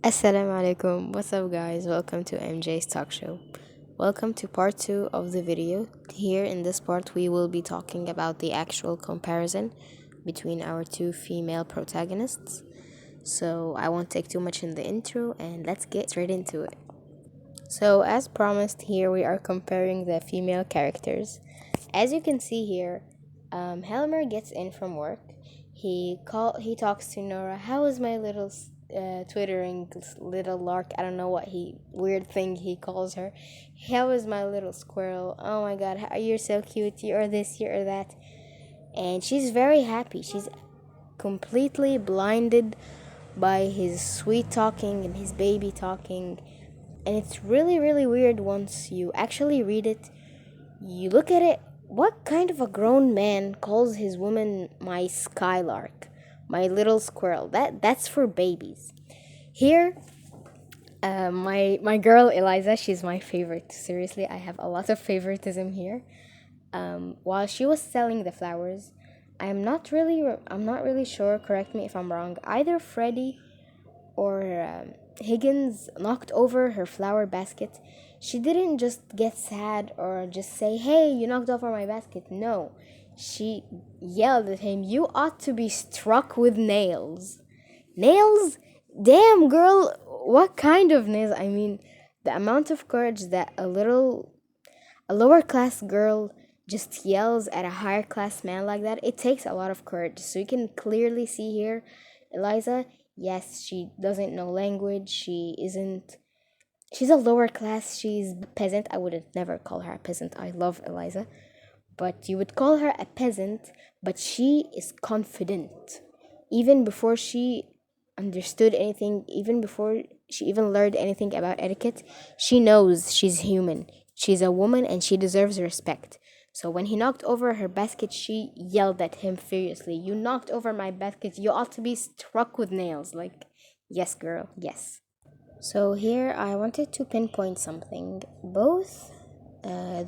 Assalamu alaikum. What's up, guys? Welcome to MJ's Talk Show. Welcome to part 2 of the video. Here in this part, we will be talking about the actual comparison between our two female protagonists. So, I won't take too much in the intro and let's get straight into it. So, as promised, here we are comparing the female characters. As you can see here, Helmer gets in from work. He talks to Nora. How is my little twittering little lark? I don't know what he weird thing he calls her. How is my little squirrel? Oh my God, you're so cute. You're this, you're that, and she's very happy. She's completely blinded by his sweet talking and his baby talking, and it's really really weird once you actually read it. You look at it, what kind of a grown man calls his woman my skylark, my little squirrel? That's for babies. Here, my girl Eliza, she's my favorite. Seriously, I have a lot of favoritism here. While she was selling the flowers, I'm not really sure. Correct me if I'm wrong. Either Freddie or Higgins knocked over her flower basket. She didn't just get sad or just say, "Hey, you knocked over my basket." No, she yelled at him, "You ought to be struck with nails." Nails? Damn, girl, what kind of nails? I mean, the amount of courage that a lower class girl just yells at a higher class man like that, it takes a lot of courage. So you can clearly see here, Eliza, yes, she doesn't know language. She's a lower class. She's peasant. I would never call her a peasant. I love Eliza. But you would call her a peasant, but she is confident. Even before she understood anything, even before she even learned anything about etiquette, she knows she's human. She's a woman and she deserves respect. So when he knocked over her basket, she yelled at him furiously, "You knocked over my basket. You ought to be struck with nails." Like, yes, girl, yes. So here I wanted to pinpoint something. Both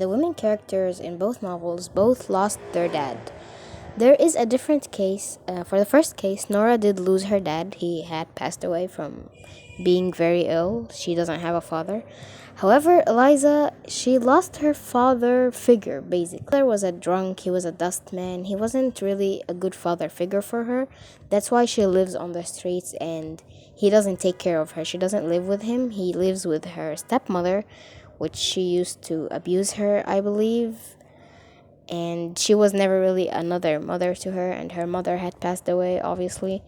the women characters in both novels both lost their dad. There is a different case. For the first case, Nora did lose her dad. He had passed away from being very ill. She doesn't have a father. However, Eliza, she lost her father figure, basically. Father was a drunk, he was a dustman. He wasn't really a good father figure for her. That's why she lives on the streets and he doesn't take care of her. She doesn't live with him. He lives with her stepmother, which she used to abuse her, I believe, and she was never really another mother to her, and her mother had passed away, obviously,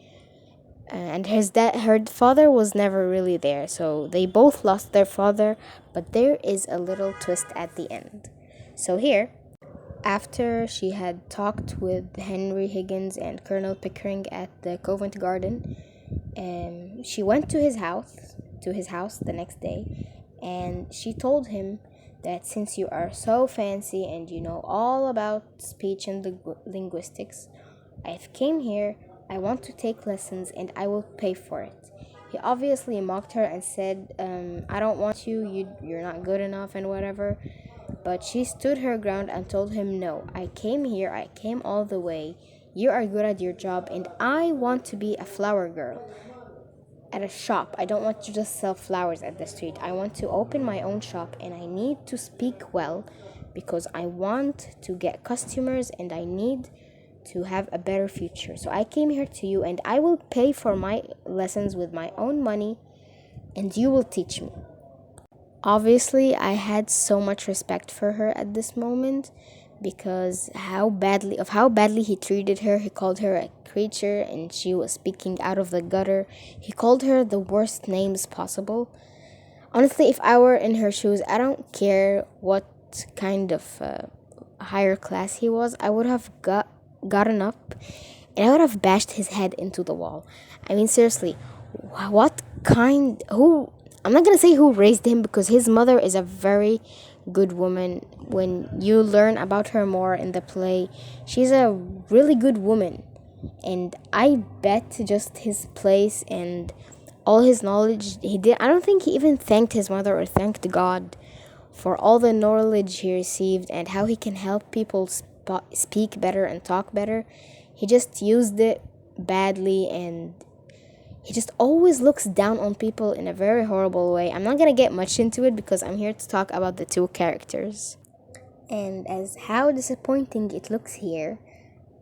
and her father was never really there, so they both lost their father. But there is a little twist at the end. So here, after she had talked with Henry Higgins and Colonel Pickering at the Covent Garden, she went to his house the next day, and she told him that since you are so fancy and you know all about speech and linguistics, I've came here. I want to take lessons and I will pay for it. He obviously mocked her and said, "I don't want you. You're not good enough and whatever." But she stood her ground and told him, "No, I came here. I came all the way. You are good at your job, and I want to be a flower girl at a shop. I don't want to just sell flowers at the street. I want to open my own shop, and I need to speak well because I want to get customers and I need to have a better future. So I came here to you and I will pay for my lessons with my own money and you will teach me." Obviously, I had so much respect for her at this moment because how badly he treated her. He called her a creature and she was speaking out of the gutter. He called her the worst names possible. Honestly, if I were in her shoes, I don't care what kind of higher class he was. I would have gotten up and I would have bashed his head into the wall. I mean, seriously, what kind? Who? I'm not gonna say who raised him because his mother is a very good woman. When you learn about her more in the play, she's a really good woman. And I bet just his place and all his knowledge, he did. I don't think he even thanked his mother or thanked God for all the knowledge he received and how he can help people speak better and talk better. He just used it badly and He just always looks down on people in a very horrible way. I'm not gonna get much into it because I'm here to talk about the two characters. And as how disappointing it looks here,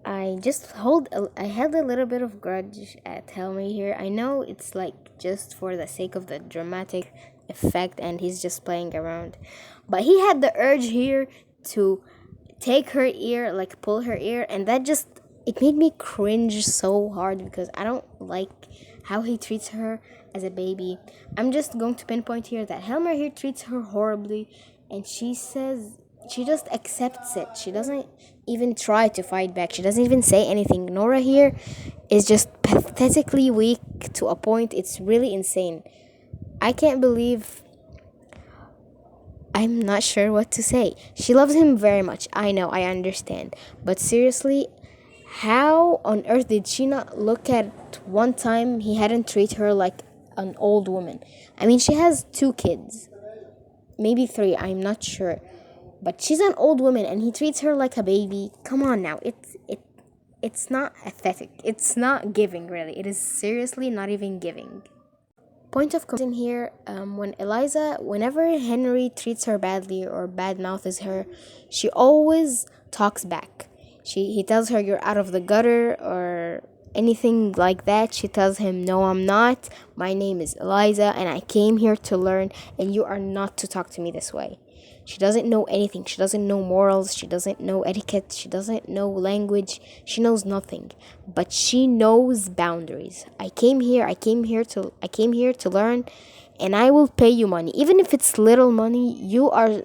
I held a little bit of grudge at Helmy here. I know it's like just for the sake of the dramatic effect and he's just playing around. But he had the urge here to take her ear, like pull her ear, and that just it made me cringe so hard because I don't like how he treats her as a baby. I'm just going to pinpoint here that Helmer here treats her horribly, and she just accepts it. She doesn't even try to fight back. She doesn't even say anything. Nora here is just pathetically weak to a point. It's really insane. I can't believe. I'm not sure what to say. She loves him very much. I know, I understand. But seriously, how on earth did she not look at one time he hadn't treated her like an old woman? I mean, she has 2 kids. Maybe 3, I'm not sure. But she's an old woman and he treats her like a baby. Come on now. It's not aesthetic. It's not giving, really. It is seriously not even giving. Point of comparison here, whenever Henry treats her badly or bad mouths her, she always talks back. He tells her you're out of the gutter or anything like that. She tells him, no, I'm not. My name is Eliza and I came here to learn and you are not to talk to me this way. She doesn't know anything. She doesn't know morals. She doesn't know etiquette. She doesn't know language. She knows nothing. But she knows boundaries. I came here to learn, and I will pay you money. Even if it's little money, you are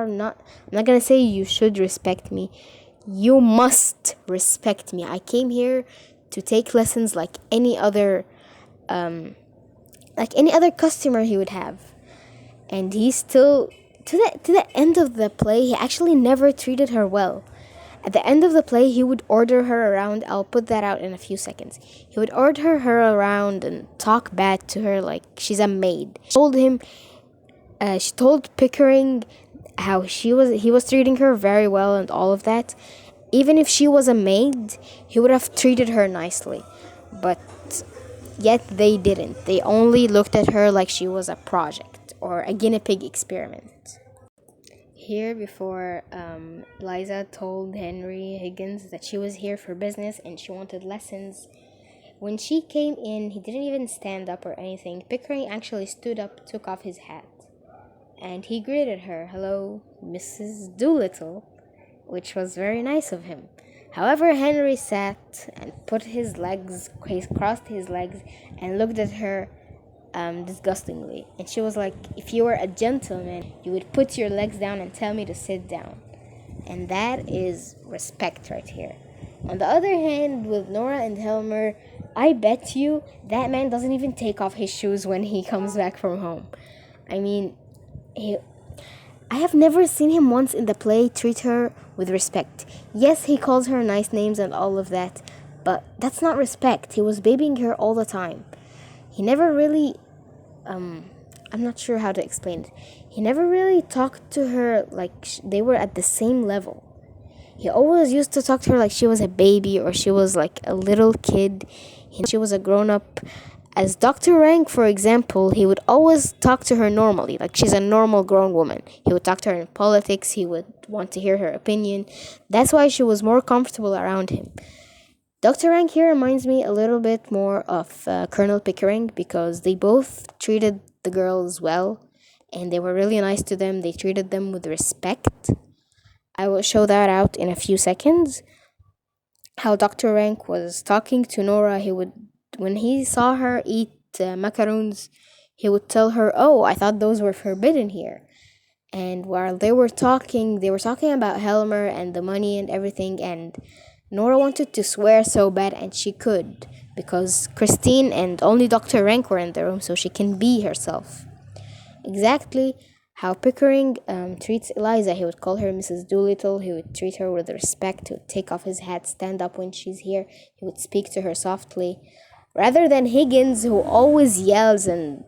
not I'm not gonna say you should respect me. You must respect me. I came here to take lessons like any other customer he would have. And he still to the end of the play, he actually never treated her well. At the end of the play, he would order her around. I'll put that out in a few seconds. He would order her around and talk bad to her like she's a maid. She told Pickering how he was treating her very well and all of that. Even if she was a maid, he would have treated her nicely. But yet they didn't. They only looked at her like she was a project or a guinea pig experiment. Here before, Liza told Henry Higgins that she was here for business and she wanted lessons. When she came in, he didn't even stand up or anything. Pickering actually stood up, took off his hat, and he greeted her, hello, Mrs. Doolittle, which was very nice of him. However, Henry sat and he crossed his legs and looked at her disgustingly. And she was like, if you were a gentleman, you would put your legs down and tell me to sit down. And that is respect right here. On the other hand, with Nora and Helmer, I bet you that man doesn't even take off his shoes when he comes back from home. I mean, I have never seen him once in the play treat her with respect. Yes, he calls her nice names and all of that, but that's not respect. He was babying her all the time. He never really, I'm not sure how to explain it. He never really talked to her like they were at the same level. He always used to talk to her like she was a baby or she was like a little kid. She was a grown-up. As Dr. Rank, for example, he would always talk to her normally, like she's a normal grown woman. He would talk to her in politics. He would want to hear her opinion. That's why she was more comfortable around him. Dr. Rank here reminds me a little bit more of Colonel Pickering because they both treated the girls well and they were really nice to them. They treated them with respect. I will show that out in a few seconds. How Dr. Rank was talking to Nora, when he saw her eat macaroons, he would tell her, oh, I thought those were forbidden here. And while they were talking about Helmer and the money and everything, and Nora wanted to swear so bad, and she could, because Christine and only Dr. Rank were in the room, so she can be herself. Exactly how Pickering treats Eliza. He would call her Mrs. Doolittle. He would treat her with respect. He would take off his hat, stand up when she's here. He would speak to her softly. Rather than Higgins, who always yells and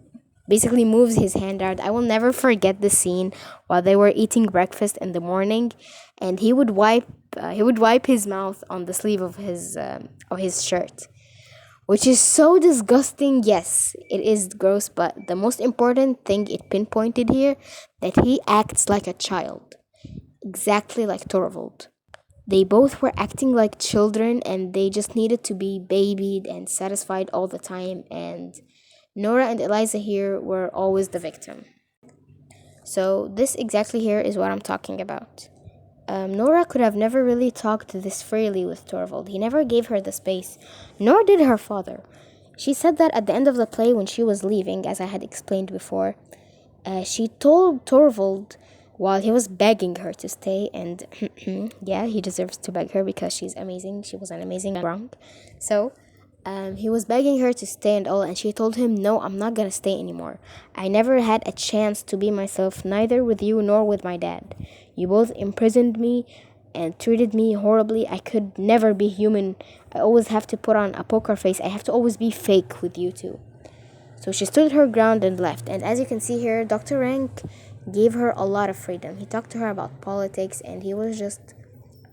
basically moves his hand out. I will never forget the scene while they were eating breakfast in the morning, and he would wipe his mouth on the sleeve of his shirt. which is so disgusting. Yes, it is gross, but the most important thing it pinpointed here, that he acts like a child, exactly like Torvald. They both were acting like children and they just needed to be babied and satisfied all the time, and Nora and Eliza here were always the victim. So, this exactly here is what I'm talking about. Nora could have never really talked this freely with Torvald. He never gave her the space, nor did her father. She said that at the end of the play when she was leaving, as I had explained before, she told Torvald while he was begging her to stay, and yeah, he deserves to beg her because she's amazing. She was an amazing wrong. So, he was begging her to stay and all, and she told him, "No, I'm not gonna stay anymore. I never had a chance to be myself, neither with you nor with my dad. You both imprisoned me and treated me horribly. I could never be human. I always have to put on a poker face. I have to always be fake with you two." So she stood her ground and left. And as you can see here, Dr. Rank gave her a lot of freedom. He talked to her about politics and he was just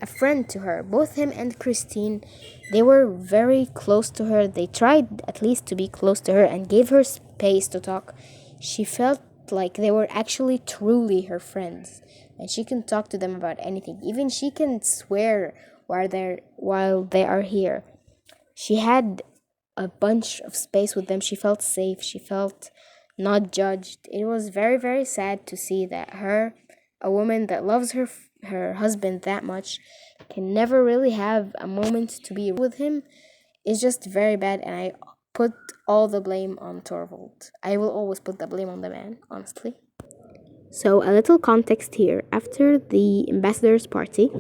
a friend to her. Both him and Christine, they were very close to her. They tried at least to be close to her and gave her space to talk. She felt like they were actually truly her friends. And she can talk to them about anything. Even she can swear while they are here. She had a bunch of space with them. She felt safe. She felt not judged. It was very, very sad to see that her, a woman that loves her husband that much, can never really have a moment to be with him. It's just very bad, and I put all the blame on Torvald. I will always put the blame on the man, honestly. So, a little context here. After the ambassador's party,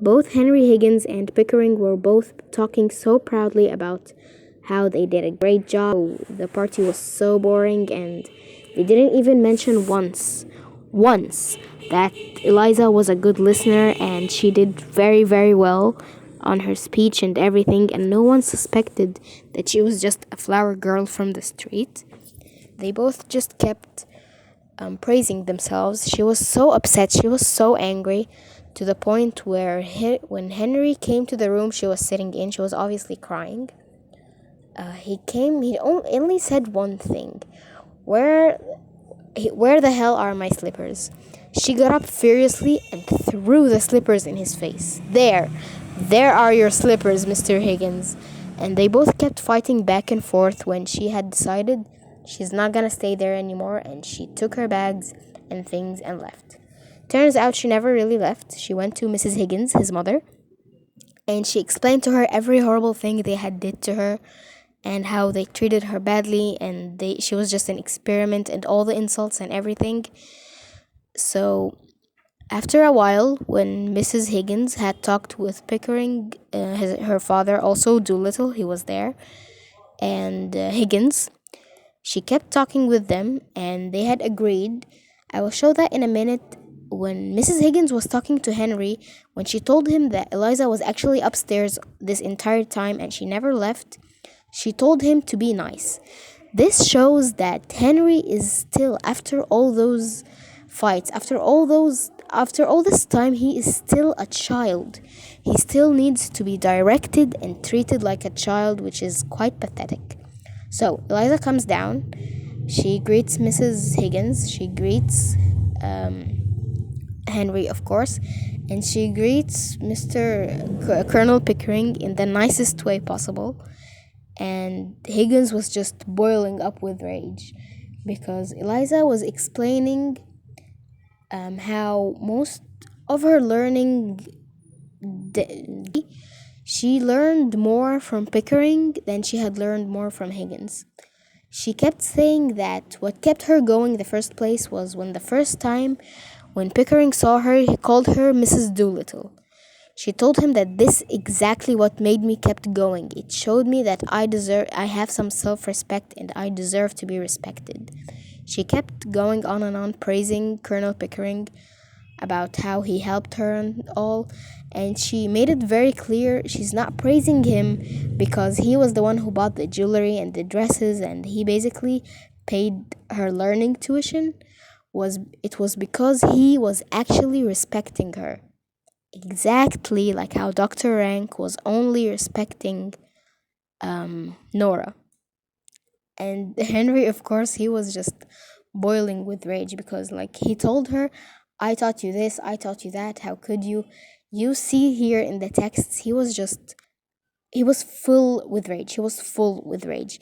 both Henry Higgins and Pickering were both talking so proudly about how they did a great job. The party was so boring, and they didn't even mention once, that Eliza was a good listener and she did very, very well on her speech and everything, and no one suspected that she was just a flower girl from the street. They both just kept praising themselves. She was so upset, she was so angry, to the point where when Henry came to the room she was sitting in, she was obviously crying. He only said one thing: where where the hell are my slippers? She got up furiously and threw the slippers in his face. There are your slippers, Mr. Higgins. And they both kept fighting back and forth when she had decided she's not gonna stay there anymore, and she took her bags and things and left. Turns out she never really left. She went to Mrs. Higgins, his mother, and she explained to her every horrible thing they had did to her and how they treated her badly, and she was just an experiment and all the insults and everything. So after a while, when Mrs. Higgins had talked with Pickering, her father, also Doolittle, he was there, and Higgins, she kept talking with them and they had agreed. I will show that in a minute. When Mrs. Higgins was talking to Henry, when she told him that Eliza was actually upstairs this entire time and she never left, she told him to be nice. This shows that Henry is still, after all those fights, after all this time, he is still a child. He still needs to be directed and treated like a child, which is quite pathetic. So Eliza comes down. She greets Mrs. Higgins. She greets Henry, of course, and she greets Colonel Pickering in the nicest way possible. And Higgins was just boiling up with rage because Eliza was explaining how most of her learning, she learned more from Pickering than she had learned more from Higgins. She kept saying that what kept her going in the first place was when the first time when Pickering saw her, he called her Mrs. Doolittle. She told him that this exactly what made me kept going. It showed me that I have some self-respect and I deserve to be respected. She kept going on and on praising Colonel Pickering about how he helped her and all, and she made it very clear she's not praising him because he was the one who bought the jewelry and the dresses and he basically paid her learning tuition. It was because he was actually respecting her. Exactly like how Dr. Rank was only respecting Nora. And Henry, of course, he was just boiling with rage because, like, he told her, I taught you this, I taught you that, how could you? You see here in the texts, he was full with rage. He was full with rage.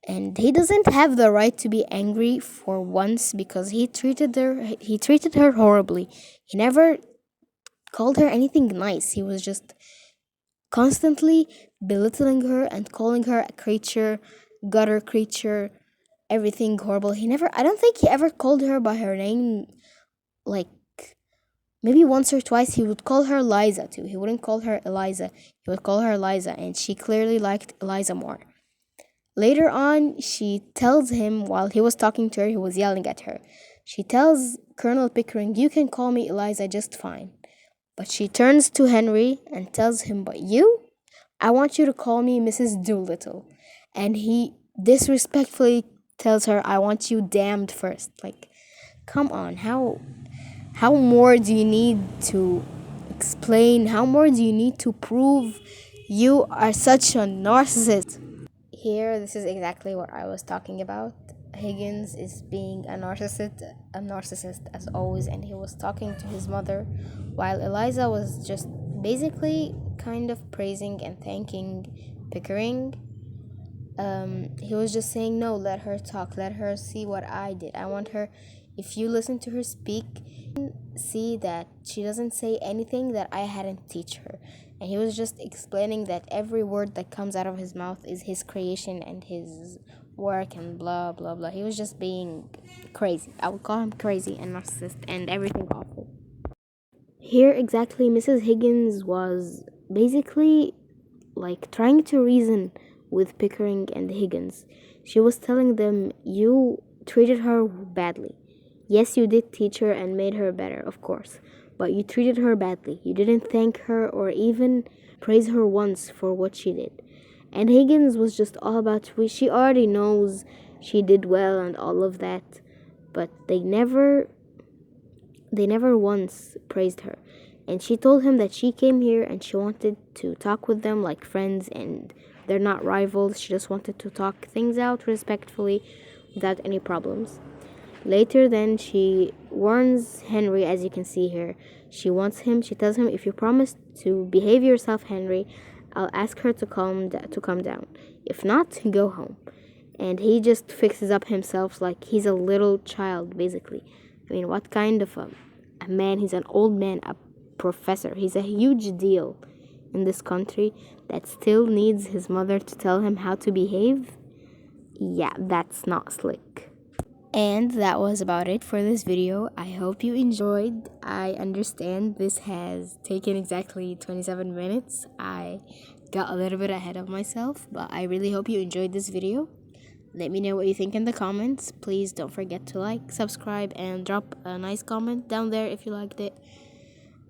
And he doesn't have the right to be angry for once because he treated her horribly. He never called her anything nice. He was just constantly belittling her and calling her a creature, gutter creature, everything horrible. I don't think he ever called her by her name. Like, maybe once or twice he would call her Liza too. He wouldn't call her Eliza. He would call her Liza, and she clearly liked Eliza more. Later on, she tells him while he was talking to her, he was yelling at her. She tells Colonel Pickering, you can call me Eliza just fine. But she turns to Henry and tells him, but you? I want you to call me Mrs. Doolittle. And he disrespectfully tells her, I want you damned first. Like, come on, how more do you need to explain? How more do you need to prove you are such a narcissist? Here, this is exactly what I was talking about. Higgins is being a narcissist as always, and he was talking to his mother, while Eliza was just basically kind of praising and thanking Pickering. He was just saying, no, let her talk, let her see what I did. I want her, if you listen to her speak, see that she doesn't say anything that I hadn't teach her. And he was just explaining that every word that comes out of his mouth is his creation and his work and blah blah blah. He was just being crazy. I would call him crazy and narcissist and everything awful. Here exactly Mrs. Higgins was basically like trying to reason with Pickering and Higgins. She was telling them, you treated her badly. Yes, you did teach her and made her better, of course, but you treated her badly. You didn't thank her or even praise her once for what she did. And Higgins was just all about, she already knows she did well and all of that, but they never once praised her. And she told him that she came here and she wanted to talk with them like friends and they're not rivals. She just wanted to talk things out respectfully without any problems. Later, then, she warns Henry, as you can see here. She tells him, if you promise to behave yourself, Henry, I'll ask her to come down. If not, go home. And he just fixes up himself like he's a little child, basically. I mean, what kind of a man? He's an old man, a professor. He's a huge deal in this country that still needs his mother to tell him how to behave. Yeah, that's not slick. And that was about it for this video. I hope you enjoyed. I understand this has taken exactly 27 minutes. I got a little bit ahead of myself, but I really hope you enjoyed this video. Let me know what you think in the comments. Please don't forget to like, subscribe, and drop a nice comment down there if you liked it.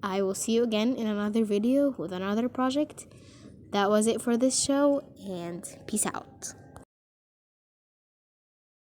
I will see you again in another video with another project. That was it for this show, and peace out.